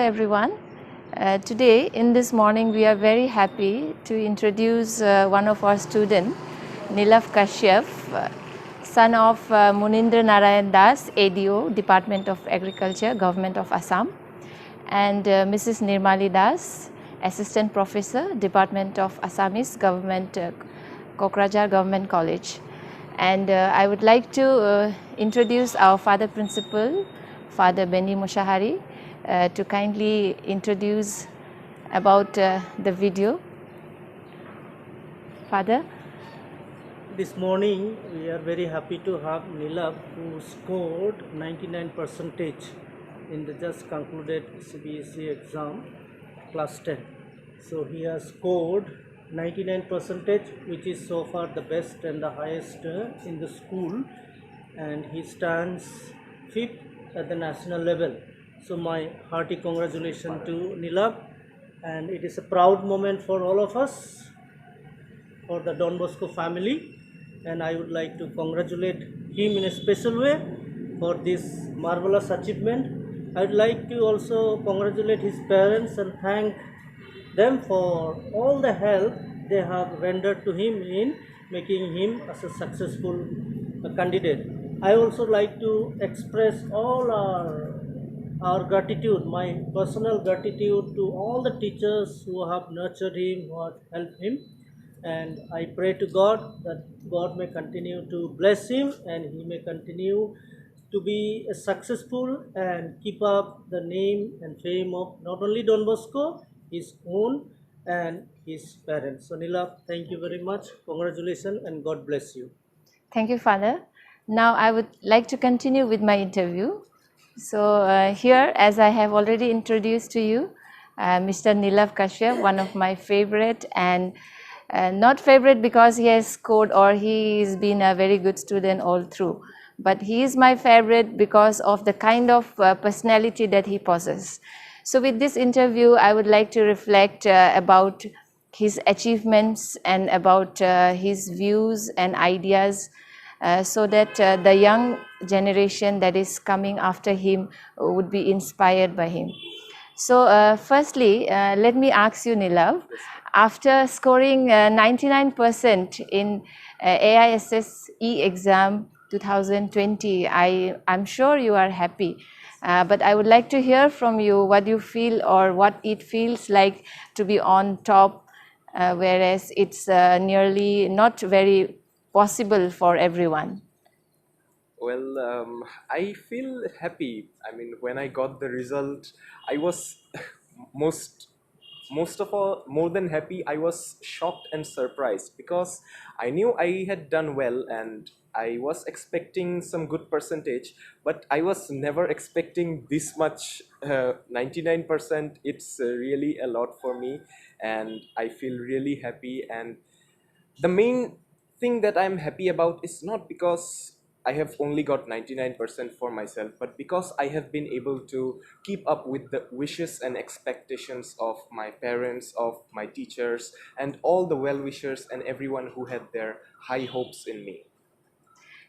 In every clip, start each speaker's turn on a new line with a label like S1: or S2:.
S1: everyone. Today in this morning we are very happy to introduce one of our students, Neelabh Kashyap, son of Munindra Narayan Das, ADO, Department of Agriculture, Government of Assam, and Mrs. Nirmali Das, Assistant Professor, Department of Assamese Government, Kokrajhar Government College. And I would like to introduce our Father Principal, Father Benny Mushahari, to kindly introduce about the video. Father?
S2: This morning we are very happy to have Neelabh, who scored 99% in the just concluded CBSE exam class 10. So he has scored 99%, which is so far the best and the highest in the school, and he stands 5th at the national level. So my hearty congratulations to Neelabh, and it is a proud moment for all of us, for the Don Bosco family, and I would like to congratulate him in a special way for this marvelous achievement. I would like to also congratulate his parents and thank them for all the help they have rendered to him in making him as a successful candidate. I also like to express all our gratitude, my personal gratitude to all the teachers who have nurtured him, who have helped him, and I pray to God that God may continue to bless him and he may continue to be successful and keep up the name and fame of not only Don Bosco, his own and his parents. So Neelabh, thank you very much. Congratulations and God bless you.
S1: Thank you, Father. Now I would like to continue with my interview. So here, as I have already introduced to you, Mr. Neelabh Kashyap, one of my favorite, and not favorite because he has scored or he has been a very good student all through, but he is my favorite because of the kind of personality that he possesses. So with this interview, I would like to reflect about his achievements and about his views and ideas, so that the young generation that is coming after him would be inspired by him. So firstly, let me ask you, Neelabh, after scoring 99% in AISSE exam 2020, I'm sure you are happy. But I would like to hear from you what you feel or what it feels like to be on top, whereas it's nearly not very possible for everyone.
S3: Well, I feel happy. I mean, when I got the result, I was most of all, more than happy, I was shocked and surprised because I knew I had done well and I was expecting some good percentage, but I was never expecting this much. 99%, it's really a lot for me, and I feel really happy. And the main thing that I'm happy about is not because I have only got 99% for myself, but because I have been able to keep up with the wishes and expectations of my parents, of my teachers, and all the well-wishers and everyone who had their high hopes in me.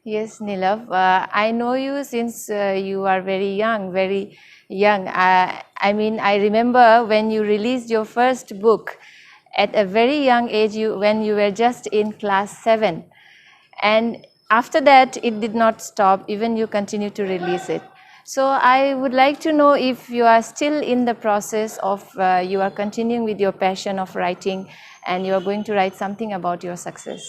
S1: Yes, Neelabh, I know you since you are very young, very young. I mean, I remember when you released your first book at a very young age, when you were just in class 7. And after that, it did not stop, even you continue to release it. So I would like to know if you are still in the process of, you are continuing with your passion of writing and you are going to write something about your success.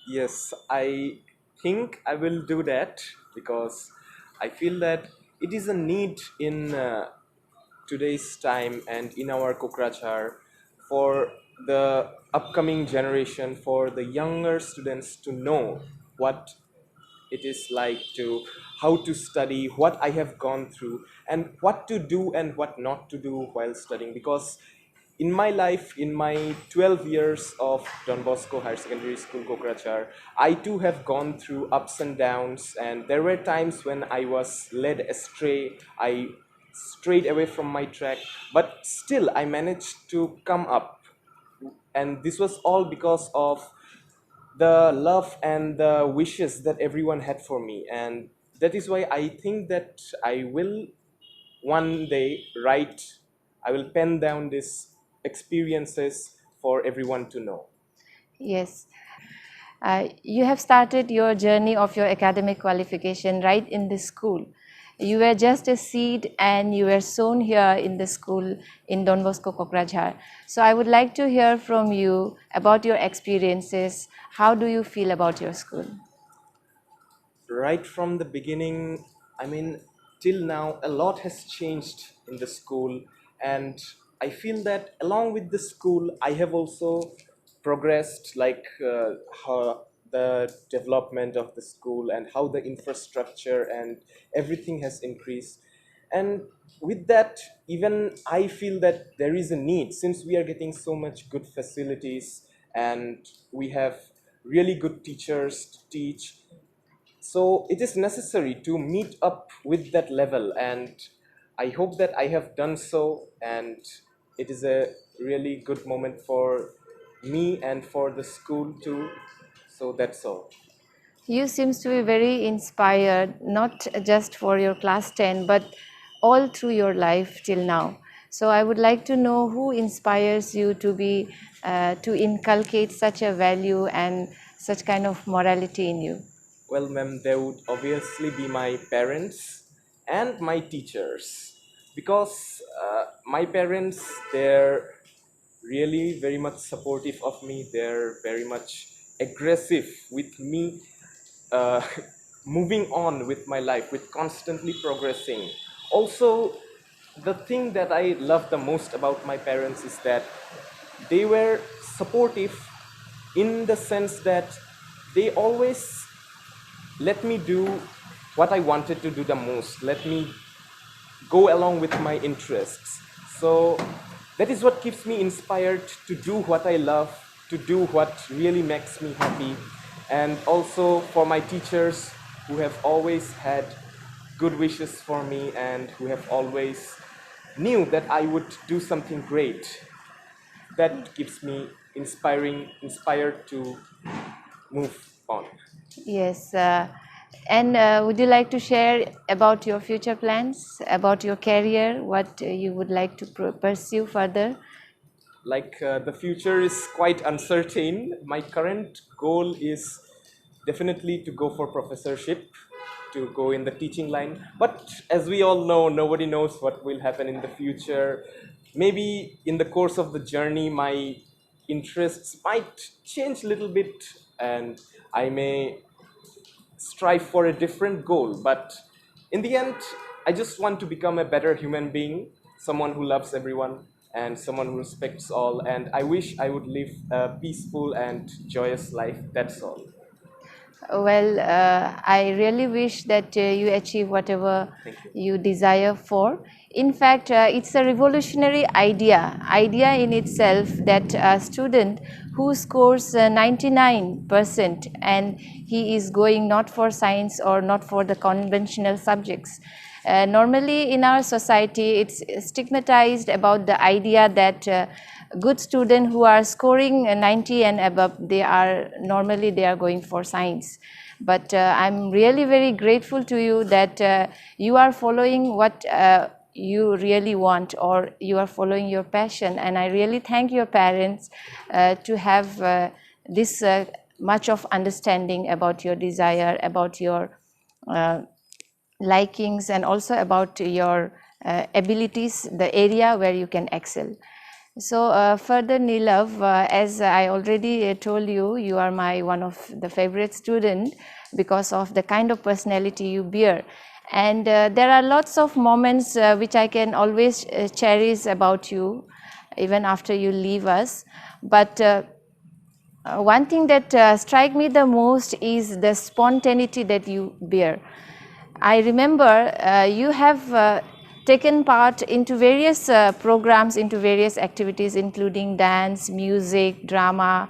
S3: Yes, I think I will do that because I feel that it is a need in today's time and in our Kokrajhar for the upcoming generation, for the younger students to know what it is like to how to study, what I have gone through, and what to do and what not to do while studying. Because in my life, in my 12 years of Don Bosco Higher Secondary School, Kokrajhar, I too have gone through ups and downs, and there were times when I was led astray, I strayed away from my track, but still I managed to come up. And this was all because of the love and the wishes that everyone had for me, and that is why I think that I will one day I will pen down these experiences for everyone to know.
S1: Yes. You have started your journey of your academic qualification right in the school. You were just a seed and you were sown here in the school in Don Bosco, Kokrajhar. So I would like to hear from you about your experiences. How do you feel about your school?
S3: Right from the beginning, I mean, till now, a lot has changed in the school, and I feel that along with the school, I have also progressed, like how the development of the school and how the infrastructure and everything has increased. And with that, even I feel that there is a need, since we are getting so much good facilities and we have really good teachers to teach, so it is necessary to meet up with that level, and I hope that I have done so, and it is a really good moment for me and for the school too. So that's all.
S1: You seems to be very inspired, not just for your class 10, but all through your life till now. So I would like to know who inspires you to be, to inculcate such a value and such kind of morality in you.
S3: Well, ma'am, there would obviously be my parents and my teachers, because my parents, they're really very much supportive of me. They're very much aggressive with me, uh, moving on with my life, with constantly progressing. Also, the thing that I love the most about my parents is that they were supportive in the sense that they always let me do what I wanted to do the most. Let me go along with my interests. So that is what keeps me inspired to do what I love, to do what really makes me happy. And also for my teachers who have always had good wishes for me and who have always knew that I would do something great. That keeps me inspired to move on.
S1: Yes. And would you like to share about your future plans, about your career, what you would like to pursue further?
S3: Like the future is quite uncertain. My current goal is definitely to go for professorship, to go in the teaching line. But as we all know, nobody knows what will happen in the future. Maybe in the course of the journey, my interests might change a little bit, and I may strive for a different goal. But in the end, I just want to become a better human being, someone who loves everyone and someone who respects all. And I wish I would live a peaceful and joyous life. That's all.
S1: Well, I really wish that you achieve whatever
S3: Thank you.
S1: you desire for. In fact, it's a revolutionary idea in itself that a student who scores 99% and he is going not for science or not for the conventional subjects. Normally in our society, it's stigmatized about the idea that good students who are scoring 90 and above, they are going for science. But I'm really very grateful to you that you are following what you really want, or you are following your passion. And I really thank your parents to have this much of understanding about your desire, about your likings, and also about your abilities, the area where you can excel. So further, Neelabh, as I already told you, you are my one of the favorite student because of the kind of personality you bear. And there are lots of moments which I can always cherish about you, even after you leave us. But one thing that strike me the most is the spontaneity that you bear. I remember you have taken part into various programs, into various activities, including dance, music, drama,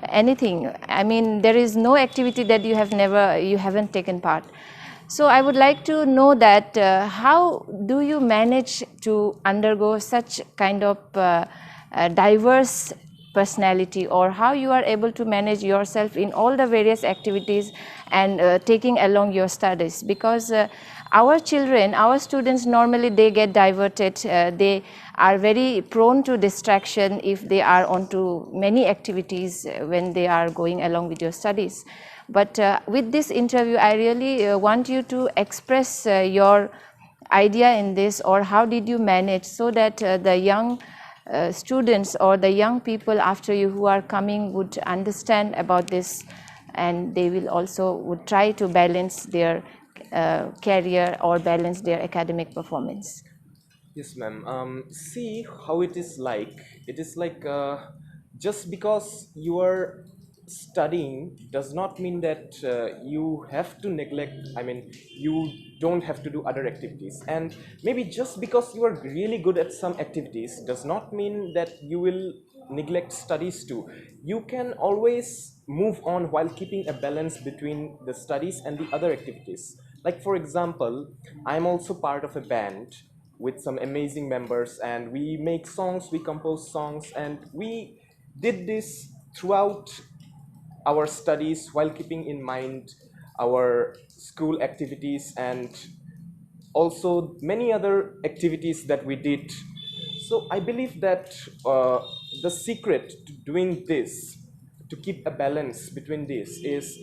S1: anything. I mean, there is no activity that you haven't taken part. So I would like to know that how do you manage to undergo such kind of diverse personality, or how you are able to manage yourself in all the various activities and taking along your studies? Because our children, our students, normally they get diverted. They are very prone to distraction if they are onto many activities when they are going along with your studies. But with this interview, I really want you to express your idea in this, or how did you manage so that the young students or the young people after you who are coming would understand about this, and they will also would try to balance their career or balance their academic performance.
S3: Yes, ma'am. See how it is like. It is like just because you are studying does not mean that you have to neglect, I mean, you don't have to do other activities. And maybe just because you are really good at some activities does not mean that you will neglect studies too. You can always move on while keeping a balance between the studies and the other activities. Like, for example, I'm also part of a band with some amazing members, and we make songs, we compose songs, and we did this throughout our studies while keeping in mind our school activities and also many other activities that we did. So I believe that the secret to doing this, to keep a balance between this, is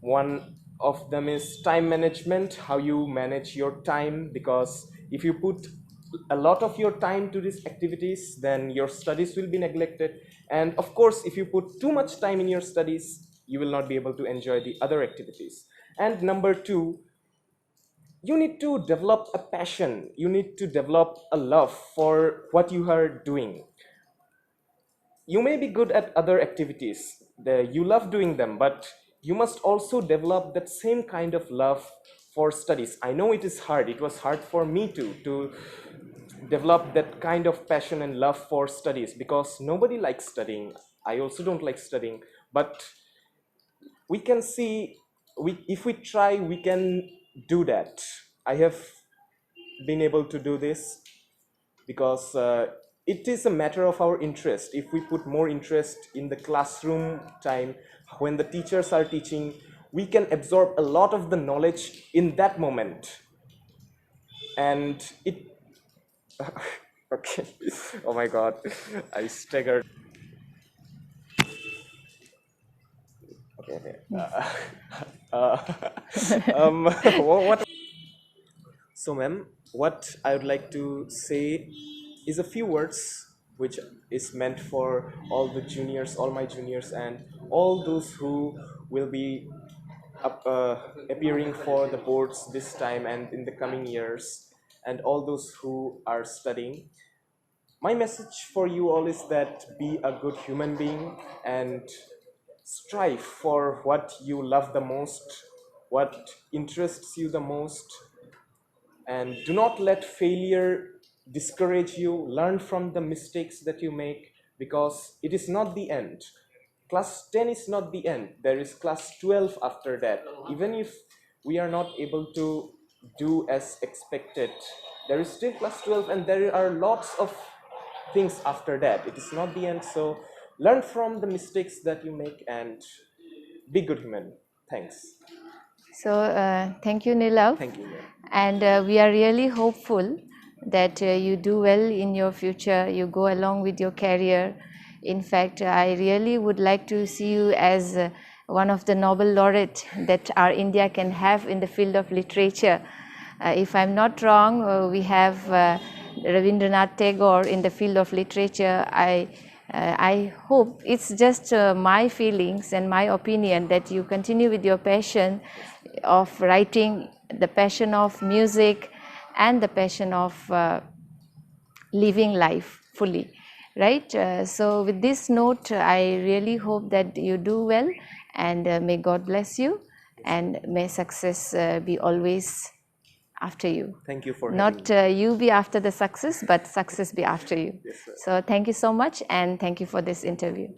S3: one of them is time management, how you manage your time, because if you put a lot of your time to these activities, then your studies will be neglected. And of course, if you put too much time in your studies, you will not be able to enjoy the other activities. And number two, you need to develop a passion, you need to develop a love for what you are doing. You may be good at other activities, you love doing them, but you must also develop that same kind of love for studies. I know it is hard, it was hard for me too, to develop that kind of passion and love for studies, because nobody likes studying. I also don't like studying, but we can see, if we try, we can do that. I have been able to do this because it is a matter of our interest. If we put more interest in the classroom time, when the teachers are teaching, we can absorb a lot of the knowledge in that moment. And it okay. Oh my god, I staggered. Okay, okay. Uh, what So, ma'am, what I would like to say is a few words which is meant for all the juniors, all my juniors, and all those who will be appearing for the boards this time and in the coming years, and all those who are studying. My message for you all is that be a good human being and strive for what you love the most, what interests you the most, and do not let failure discourage you. Learn from the mistakes that you make, because it is not the end. Class 10 is not the end. There is class 12 after that. Even if we are not able to do as expected, there is still class 12, and there are lots of things after that. It is not the end. So learn from the mistakes that you make and be good human. Thanks.
S1: So thank you, Neelabh.
S3: Thank you.
S1: And we are really hopeful that you do well in your future, you go along with your career. In fact, I really would like to see you as one of the Nobel laureate that our India can have in the field of literature. If I'm not wrong, we have Rabindranath Tagore in the field of literature. I hope, it's just my feelings and my opinion, that you continue with your passion of writing, the passion of music, and the passion of living life fully, right? So with this note, I really hope that you do well, and may God bless you, and may success be always after you.
S3: Thank you for
S1: Not
S3: having me.
S1: you be after the success, but success be after you.
S3: Yes, sir.
S1: So thank you so much, and thank you for this interview.